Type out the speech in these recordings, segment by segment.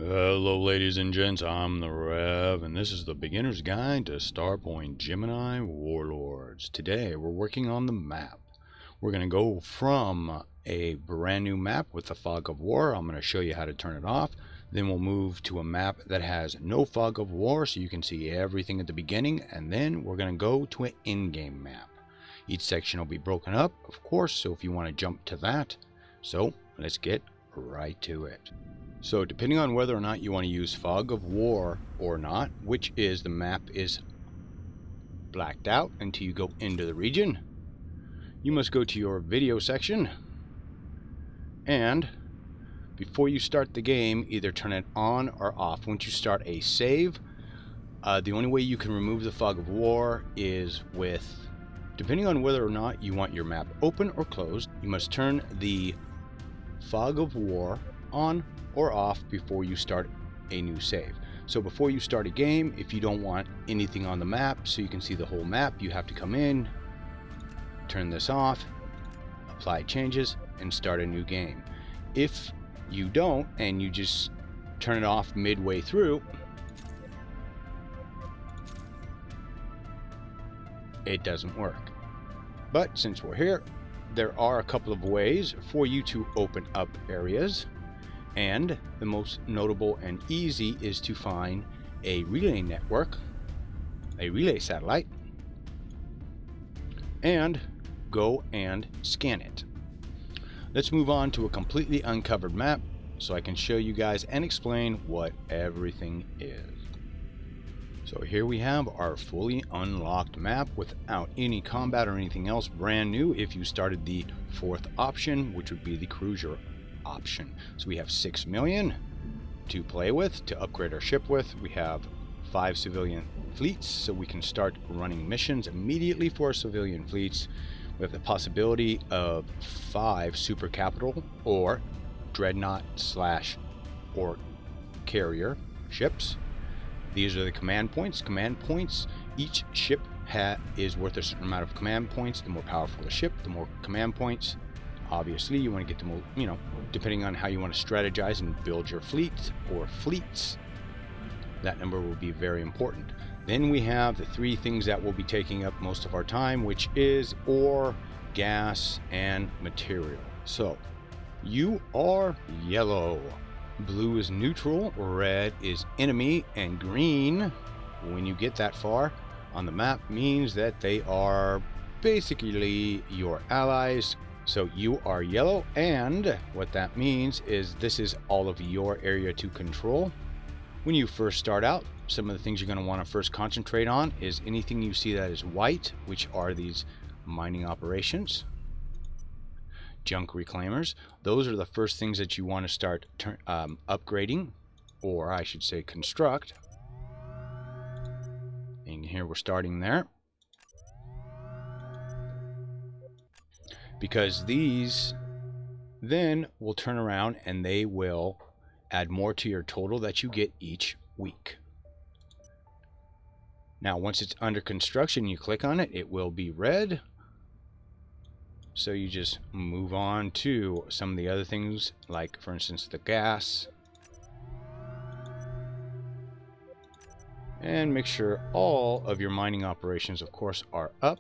Hello ladies and gents, I'm the Rev, and this is the beginner's guide to Starpoint Gemini Warlords. Today we're working on the map. We're going to go from a brand new map with the Fog of War. I'm going to show you how to turn it off. Then we'll move to a map that has no Fog of War so you can see everything at the beginning, and then we're going to go to an in-game map. Each section will be broken up, of course, so if you want to jump to that. So let's get right to it. So depending on whether or not you want to use Fog of War or not, which is the map is blacked out until you go into the region, you must go to your video section, and before you start the game, either turn it on or off. Once you start a save, the only way you can remove the Fog of War is with, depending on whether or not you want your map open or closed, you must turn the Fog of War on or off before you start a new save. So before you start a game, if you don't want anything on the map so you can see the whole map, you have to come in, turn this off, apply changes, and start a new game. If you don't, and you just turn it off midway through, it doesn't work. But since we're here, there are a couple of ways for you to open up areas. And the most notable and easy is to find a relay network, a relay satellite, and go and scan it. Let's move on to a completely uncovered map so I can show you guys and explain what everything is. So here we have our fully unlocked map without any combat or anything else, brand new if you started the fourth option, which would be the cruiser option. So we have 6 million to play with, to upgrade our ship with. We have 5 civilian fleets, so we can start running missions immediately for civilian fleets. We have the possibility of 5 super capital or dreadnought / or carrier ships. These are the command points. Command points, each ship is worth a certain amount of command points. The more powerful the ship, the more command points. Obviously, you want to get the most, depending on how you want to strategize and build your fleet or fleets, that number will be very important. Then we have the 3 things that will be taking up most of our time, which is ore, gas, and material. So, you are yellow. Blue is neutral, red is enemy, and green, when you get that far on the map, means that they are basically your allies. So you are yellow, and what that means is this is all of your area to control. When you first start out, some of the things you're going to want to first concentrate on is anything you see that is white, which are these mining operations, junk reclaimers. Those are the first things that you want to start upgrading, or I should say construct. And here we're starting there, because these then will turn around and they will add more to your total that you get each week. Now once it's under construction, you click on it, it will be red. So you just move on to some of the other things, like for instance the gas, and make sure all of your mining operations of course are up.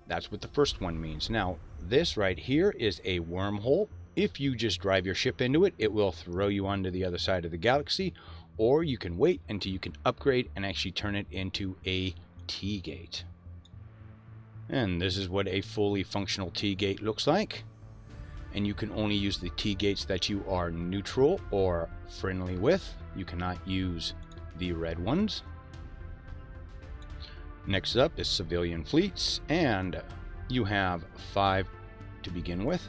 That's what the first one means. Now, this right here is a wormhole. If you just drive your ship into it, it will throw you onto the other side of the galaxy, or you can wait until you can upgrade and actually turn it into a T-gate. And this is what a fully functional T-gate looks like. And you can only use the T-gates that you are neutral or friendly with. You cannot use the red ones. Next up is civilian fleets, and you have 5 to begin with.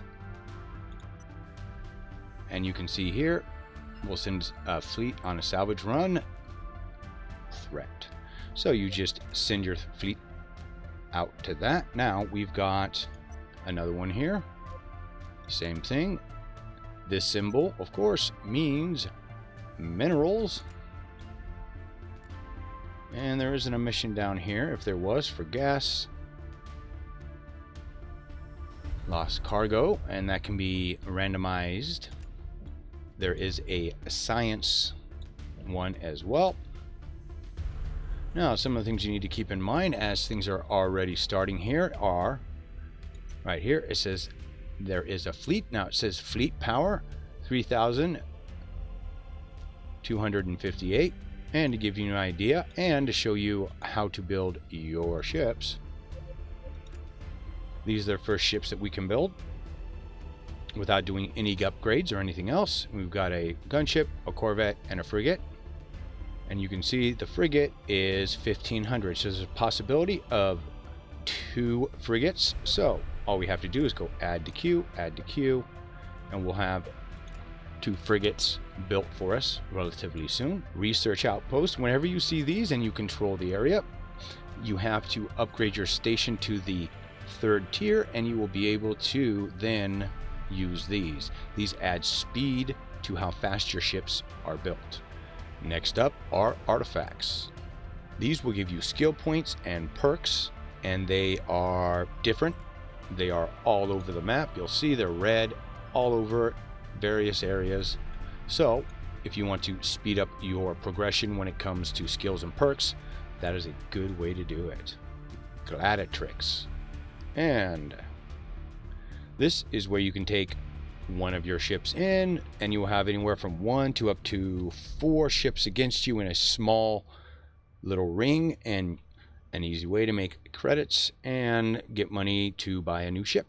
And you can see here, we'll send a fleet on a salvage run. Threat. So you just send your fleet out to that. Now we've got another one here. Same thing. This symbol, of course, means minerals. And there isn't a mission down here. If there was, for gas. lost cargo, and that can be randomized. There is a science one as well. Now, some of the things you need to keep in mind as things are already starting here are right here. It says there is a fleet. Now it says fleet power 3,258. And to give you an idea and to show you how to build your ships, these are the first ships that we can build without doing any upgrades or anything else. We've got a gunship, a corvette, and a frigate. And you can see the frigate is 1,500. So there's a possibility of 2 frigates. So all we have to do is go add to queue, and we'll have 2 frigates built for us relatively soon. Research outpost. Whenever you see these and you control the area, you have to upgrade your station to the 3rd tier, and you will be able to then use these. These add speed to how fast your ships are built. Next up are artifacts. These will give you skill points and perks, and they are different. They are all over the map. You'll see they're red all over various areas. So if you want to speed up your progression when it comes to skills and perks, that is a good way to do it. Gladiatrix. And this is where you can take one of your ships in, and you will have anywhere from 1 to up to 4 ships against you in a small little ring, and an easy way to make credits and get money to buy a new ship.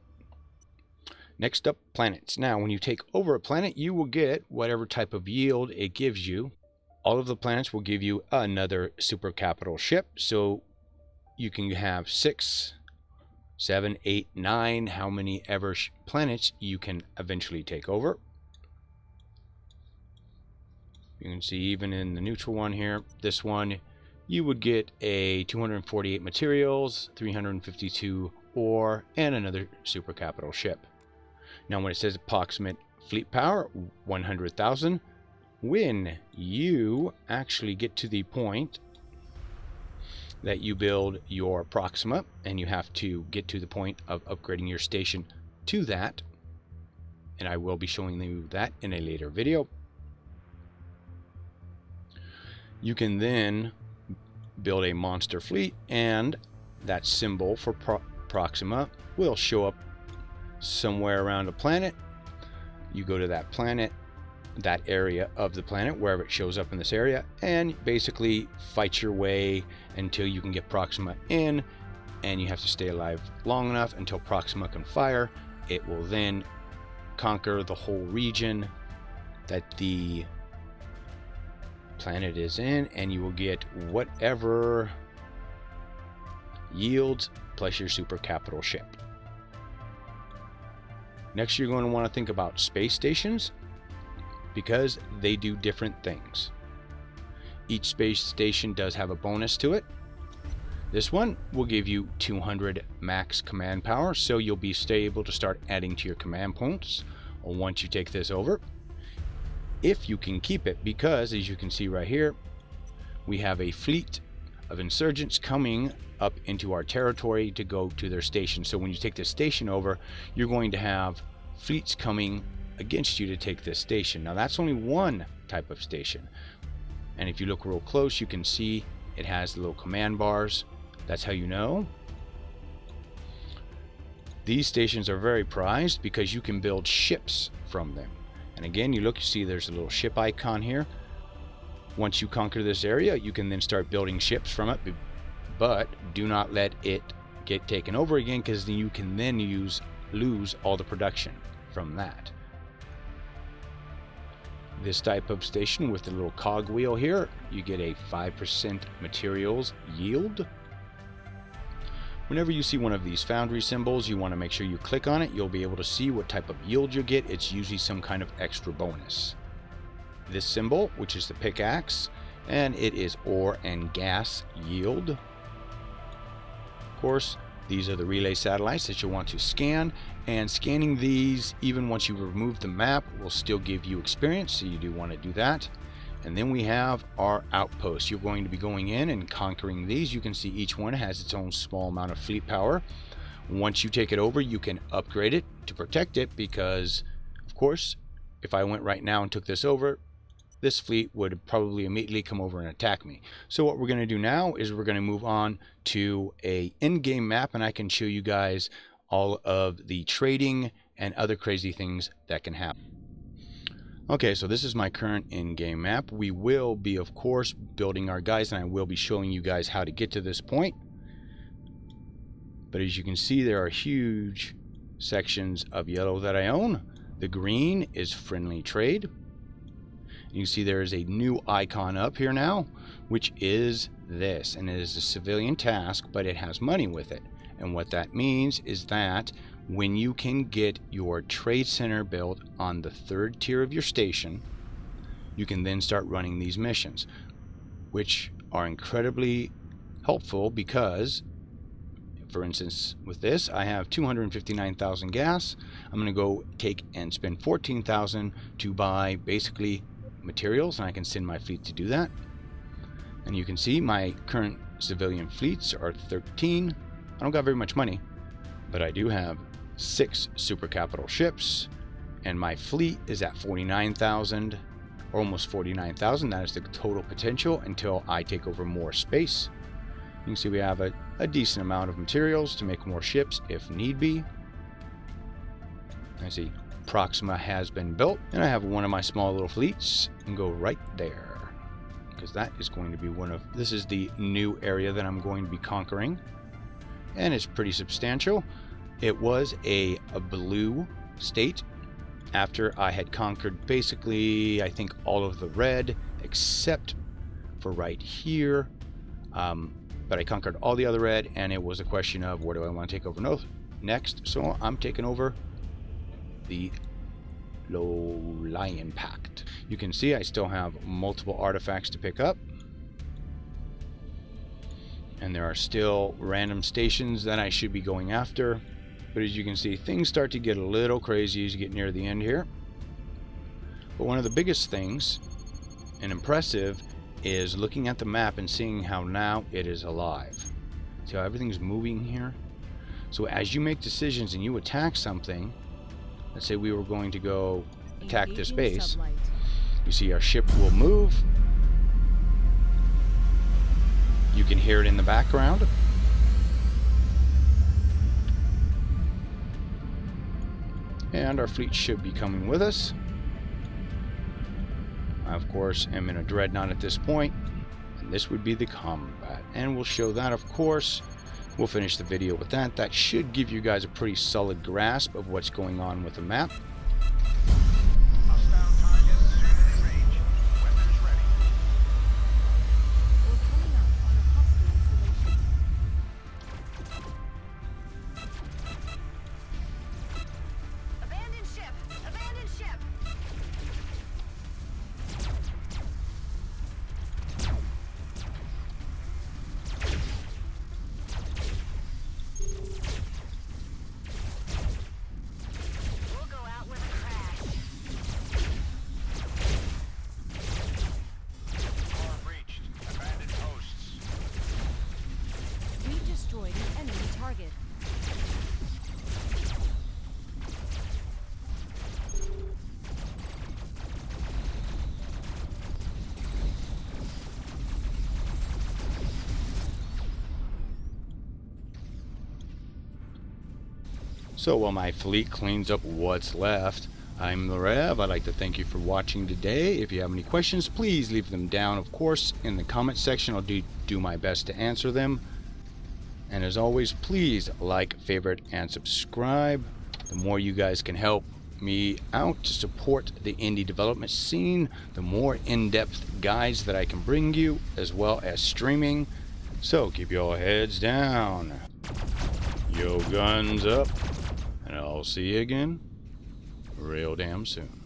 Next up, planets. Now, when you take over a planet, you will get whatever type of yield it gives you. All of the planets will give you another super capital ship, so you can have 6, 7, 8, 9, how many ever planets you can eventually take over. You can see even in the neutral one here, this one, you would get a 248 materials, 352 ore, and another super capital ship. Now when it says approximate fleet power, 100,000, when you actually get to the point that you build your Proxima, and you have to get to the point of upgrading your station to that, and I will be showing you that in a later video. You can then build a monster fleet, and that symbol for Proxima will show up somewhere around a planet. You go to that planet, that area of the planet, wherever it shows up in this area, and basically fight your way until you can get Proxima in, and you have to stay alive long enough until Proxima can fire. It will then conquer the whole region that the planet is in, and you will get whatever yields plus your super capital ship. Next, you're going to want to think about space stations, because they do different things. Each space station does have a bonus to it. This one will give you 200 max command power, so you'll be able to start adding to your command points once you take this over, if you can keep it, because as you can see right here, we have a fleet of insurgents coming up into our territory to go to their station. So when you take this station over, you're going to have fleets coming against you to take this station. Now that's only one type of station, and if you look real close, you can see it has the little command bars. That's how you know. These stations are very prized because you can build ships from them. And again, you look, you see there's a little ship icon here. Once you conquer this area, you can then start building ships from it, but do not let it get taken over again, because then you can then lose all the production from that. This type of station with the little cog wheel here, you get a 5% materials yield. Whenever you see one of these foundry symbols, you want to make sure you click on it. You'll be able to see what type of yield you get. It's usually some kind of extra bonus. This symbol, which is the pickaxe, and it is ore and gas yield. Of course, these are the relay satellites that you'll want to scan, and scanning these, even once you remove the map, will still give you experience, so you do want to do that. And then we have our outposts. You're going to be going in and conquering these. You can see each one has its own small amount of fleet power. Once you take it over, you can upgrade it to protect it, because of course if I went right now and took this over, this fleet would probably immediately come over and attack me. So what we're going to do now is we're going to move on to a in-game map, and I can show you guys all of the trading and other crazy things that can happen. Okay, so this is my current in-game map. We will be, of course, building our guys, and I will be showing you guys how to get to this point. But as you can see, there are huge sections of yellow that I own. The green is friendly trade. You can see there is a new icon up here now, which is this, and it is a civilian task, but it has money with it. And what that means is that when you can get your trade center built on the 3rd tier of your station, you can then start running these missions, which are incredibly helpful because, for instance, with this, I have 259,000 gas. I'm going to go take and spend 14,000 to buy basically materials, and I can send my fleet to do that. And you can see my current civilian fleets are 13. I don't got very much money, but I do have 6 super capital ships, and my fleet is at 49,000, or almost 49,000. That is the total potential until I take over more space. You can see we have a decent amount of materials to make more ships if need be. I see Proxima has been built, and I have one of my small little fleets and go right there, because that is going to be this is the new area that I'm going to be conquering, and it's pretty substantial. It was a blue state after I had conquered basically, I think, all of the red except for right here, but I conquered all the other red, and it was a question of where do I want to take over next. So I'm taking over the Low Lion Pact. You can see I still have multiple artifacts to pick up, and there are still random stations that I should be going after. But as you can see, things start to get a little crazy as you get near the end here. But one of the biggest things and impressive is looking at the map and seeing how now it is alive. See how everything's moving here? So as you make decisions and you attack something, let's say we were going to go attack this base, you see our ship will move. You can hear it in the background. And our fleet should be coming with us. I, of course, am in a dreadnought at this point, and this would be the combat. And we'll show that, of course. We'll finish the video with that. That should give you guys a pretty solid grasp of what's going on with the map. So while my fleet cleans up what's left, I'm the Rev. I'd like to thank you for watching today. If you have any questions, please leave them down, of course, in the comment section. I'll do my best to answer them. And as always, please like, favorite, and subscribe. The more you guys can help me out to support the indie development scene, the more in-depth guides that I can bring you, as well as streaming. So keep your heads down, your guns up, and I'll see you again real damn soon.